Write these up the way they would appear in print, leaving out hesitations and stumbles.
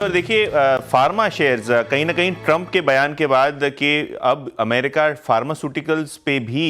और देखिए pharma shares कहीं ना कहीं ट्रंप के बयान के बाद कि अब अमेरिका फार्मास्यूटिकल्स पे भी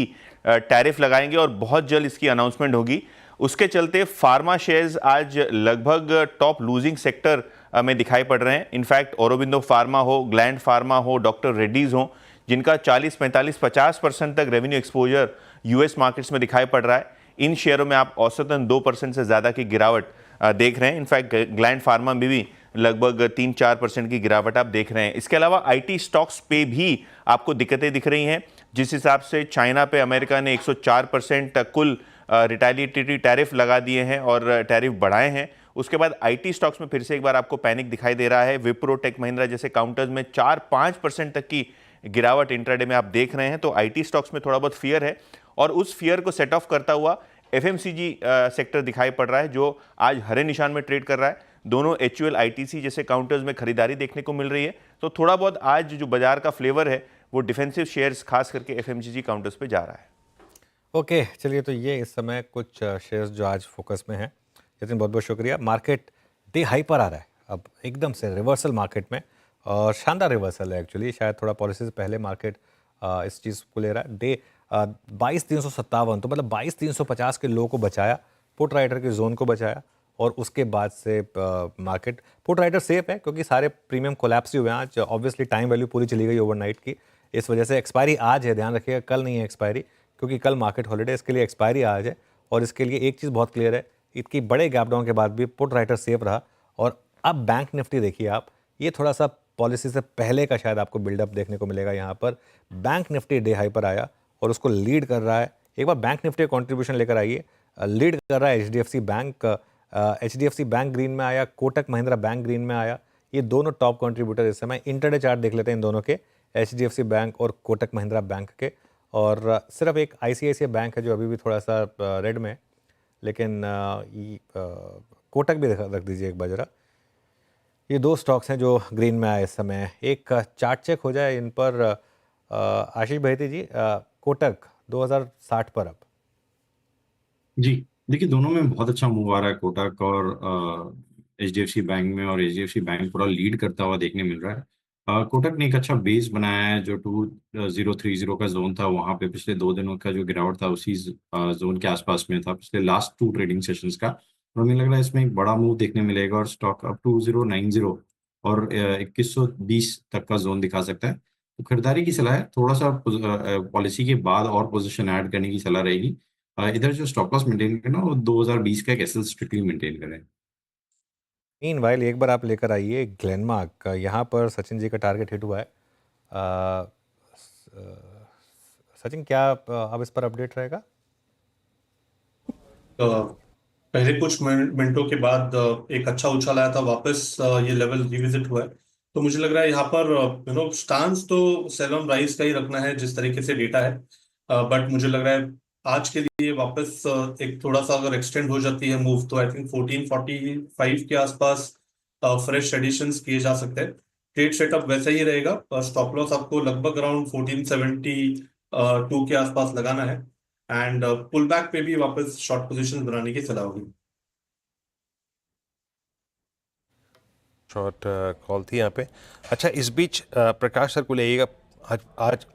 टैरिफ लगाएंगे और बहुत जल्द इसकी अनाउंसमेंट होगी। उसके चलते फार्मा शेयर्स आज लगभग टॉप लूजिंग सेक्टर में दिखाई पड़ रहे हैं। इनफैक्ट औरोबिंदो फार्मा हो, ग्लैंड फार्मा हो, डॉक्टर रेड्डीज हो, जिनका 40, 45, 50% तक रेवेन्यू एक्सपोजर यूएस मार्केट्स में दिखाई पड़ रहा है, इन शेयरों में आप औसतन 2% से ज़्यादा की गिरावट देख रहे हैं। इनफैक्ट ग्लैंड फार्मा में भी लगभग 3-4% की गिरावट आप देख रहे हैं। इसके अलावा आईटी स्टॉक्स पे भी आपको दिक्कतें दिख रही हैं। जिस हिसाब से चाइना पे अमेरिका ने 104% कुल रिटेलिएटरी टैरिफ लगा दिए हैं और टैरिफ बढ़ाए हैं, उसके बाद आईटी स्टॉक्स में फिर से एक बार आपको पैनिक दिखाई दे रहा है। विप्रो, टेक महिंद्रा जैसे काउंटर्स में 4-5% तक की गिरावट इंट्राडे में आप देख रहे हैं। तो आईटी स्टॉक्स में थोड़ा बहुत फियर है और उस फियर को सेट ऑफ करता हुआ एफएमसीजी सेक्टर दिखाई पड़ रहा है, जो आज हरे निशान में ट्रेड कर रहा है। दोनों एचयूएल, आईटीसी जैसे काउंटर्स में खरीदारी देखने को मिल रही है। तो थोड़ा बहुत आज जो बाजार का फ्लेवर है वो डिफेंसिव शेयर्स खास करके एफएमसीजी काउंटर्स पे जा रहा है। ओके, चलिए, तो ये इस समय कुछ शेयर्स जो आज फोकस में हैं। नितिन, बहुत बहुत शुक्रिया। मार्केट डे हाई पर आ रहा है अब एकदम से रिवर्सल मार्केट में, और शानदार रिवर्सल है एक्चुअली। शायद थोड़ा पॉलिसी से पहले मार्केट इस चीज़ को ले रहा है। डे 22,357, तो मतलब 22,350 के लो को बचाया, पुट राइडर के जोन को बचाया, और उसके बाद से मार्केट पुट राइडर सेफ है क्योंकि सारे प्रीमियम कोलैप्स ही हुए हैं आज। ऑब्वियसली टाइम वैल्यू पूरी चली गई ओवरनाइट की, इस वजह से एक्सपायरी आज है, ध्यान रखिएगा, कल नहीं है एक्सपायरी, क्योंकि कल मार्केट हॉलिडे, इसके लिए एक्सपायरी आज है। और इसके लिए एक चीज़ बहुत क्लियर है, इतनी बड़े गैप डाउन के बाद भी पुट राइटर सेफ रहा। और अब बैंक निफ्टी देखिए आप, ये थोड़ा सा पॉलिसी से पहले का शायद आपको बिल्डअप देखने को मिलेगा। यहाँ पर बैंक निफ्टी डे हाई पर आया और उसको लीड कर रहा है। एक बार बैंक निफ्टी कॉन्ट्रीब्यूशन लेकर आइए। लीड कर रहा है HDFC bank. HDFC bank green में आया, कोटक महिंद्रा बैंक ग्रीन में आया। ये दोनों टॉप कंट्रीब्यूटर इस समय। इंटरडे चार्ट देख लेते हैं इन दोनों के, एचडीएफसी बैंक और कोटक महिंद्रा बैंक के। और सिर्फ एक आईसीआईसीआई बैंक है जो अभी भी थोड़ा सा रेड में, लेकिन कोटक भी रख दीजिए एक बार जरा। ये दो स्टॉक्स हैं जो ग्रीन में आए इस समय। एक चार्ट चेक हो जाए इन पर आशीष भाईती जी। कोटक 2060 पर अब। जी, देखिए दोनों में बहुत अच्छा मूव आ रहा है। कोटक और एचडीएफसी बैंक में, और एचडीएफसी बैंक पूरा लीड करता हुआ देखने मिल रहा है। कोटक ने एक अच्छा बेस बनाया है। जो 2030 का जोन था, वहां पे पिछले 2 दिनों का जो गिरावट था उसी जोन के आसपास में था पिछले लास्ट 2 ट्रेडिंग सेशंस का। और हमें लग रहा है इसमें एक बड़ा मूव देखने मिलेगा और स्टॉक अब 2090 और 2120 तक का जोन दिखा सकता है। तो खरीदारी की सलाह है। थोड़ा सा पॉलिसी के बाद और पोजीशन ऐड करने की सलाह रहेगी। इधर जो स्टॉप लॉस मेंटेन करना, वो 2020 का एक एसएल स्ट्रिक्टली मेंटेन करें। मीनवाइल एक बार आप लेकर आइए ग्लेनमार्क। यहाँ पर सचिन जी का टारगेट हिट हुआ है। सचिन, क्या अब इस पर अपडेट रहेगा? पहले कुछ मिनटों के बाद एक अच्छा उछाल आया था, वापस ये लेवल रिविजिट हुआ है। तो मुझे लग रहा है यहाँ पर स्टांस तो सेल ऑन राइज का ही रखना है जिस तरीके से डेटा है। बट मुझे लग रहा है आज के लिए वापस एक थोड़ा सा अगर एक्सटेंड हो जाती है मूव, तो आई थिंक 1445 के आसपास फ्रेश एडिशंस किए जा सकते हैं। ट्रेड सेटअप वैसा ही रहेगा। स्टॉप लॉस आपको लगभग अराउंड 1472 के आसपास लगाना है। एंड पुल बैक पे भी वापस शॉर्ट पोजीशन बनाने की सलाह होगी। शॉर्ट कॉल थी यहाँ पे। अच्छा, इस बीच प्रकाश सर को ले आइएगा। आज